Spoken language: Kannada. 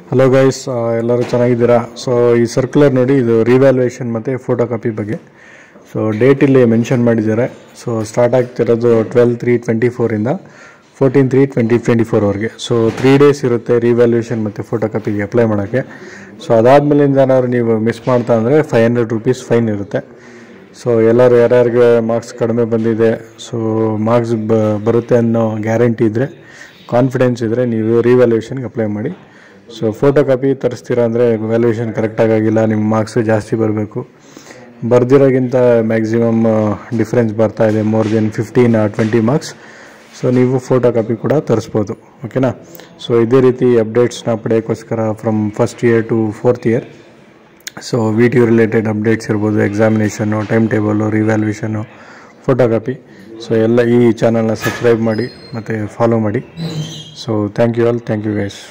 ಹಲೋ ಗೈಸ್, ಎಲ್ಲರೂ ಚೆನ್ನಾಗಿದ್ದೀರಾ? ಸೊ ಈ ಸರ್ಕ್ಯುಲರ್ ನೋಡಿ, ಇದು ರಿವ್ಯಾಲ್ಯೂಯೇಷನ್ ಮತ್ತು ಫೋಟೋ ಕಾಪಿ ಬಗ್ಗೆ. ಸೊ ಡೇಟ್ ಇಲ್ಲಿ ಮೆನ್ಷನ್ ಮಾಡಿದ್ದಾರೆ. ಸೊ ಸ್ಟಾರ್ಟ್ ಆಗ್ತಿರೋದು 12/3/24 14/3/2024ವರೆಗೆ. ಸೊ 3 ಡೇಸ್ ಇರುತ್ತೆ ರಿವ್ಯಾಲ್ಯೂಯೇಷನ್ ಮತ್ತು ಫೋಟೋ ಕಾಪಿಗೆ ಅಪ್ಲೈ ಮಾಡೋಕ್ಕೆ. ಸೊ ಅದಾದಮೇಲಿಂದ ಏನಾದ್ರು ನೀವು ಮಿಸ್ ಮಾಡ್ತಾ ಅಂದರೆ 500 ರೂಪೀಸ್ ಫೈನ್ ಇರುತ್ತೆ. ಸೊ ಎಲ್ಲರೂ ಯಾರ್ಯಾರಿಗೆ ಮಾರ್ಕ್ಸ್ ಕಡಿಮೆ ಬಂದಿದೆ, ಸೊ ಮಾರ್ಕ್ಸ್ ಬರುತ್ತೆ ಅನ್ನೋ ಗ್ಯಾರಂಟಿ ಇದ್ದರೆ, ಕಾನ್ಫಿಡೆನ್ಸ್ ಇದ್ದರೆ ನೀವು ರಿವ್ಯಾಲ್ಯೂಯೇಷನ್ಗೆ ಅಪ್ಲೈ ಮಾಡಿ. ಸೊ ಫೋಟೋ ಕಾಪಿ ತರಿಸ್ತೀರಾ ಅಂದರೆ ವ್ಯಾಲ್ಯೂಯೇಷನ್ ಕರೆಕ್ಟಾಗಿಲ್ಲ, ನಿಮ್ಮ ಮಾರ್ಕ್ಸು ಜಾಸ್ತಿ ಬರಬೇಕು. ಬರ್ದಿರೋಕ್ಕಿಂತ ಮ್ಯಾಕ್ಸಿಮಮ್ ಡಿಫ್ರೆನ್ಸ್ ಬರ್ತಾ ಇದೆ, more than 15 or 20 marks. So ನೀವು ಫೋಟೋ ಕಾಪಿ ಕೂಡ ತರಿಸ್ಬೋದು, ಓಕೆನಾ? ಸೊ ಇದೇ ರೀತಿ ಅಪ್ಡೇಟ್ಸ್ನ ಪಡೆಯೋಕ್ಕೋಸ್ಕರ from first year to 4th year, so VTU related updates ಇರ್ಬೋದು, ಎಕ್ಸಾಮಿನೇಷನ್ನು, ಟೈಮ್ ಟೇಬಲು, ರಿವ್ಯಾಲ್ಯೂಯೇಷನ್ನು, ಫೋಟೋ ಕಾಪಿ. ಸೊ ಎಲ್ಲ ಈ ಚಾನಲ್ನ ಸಬ್ಸ್ಕ್ರೈಬ್ ಮಾಡಿ ಮತ್ತು ಫಾಲೋ ಮಾಡಿ. So thank you all, thank you guys.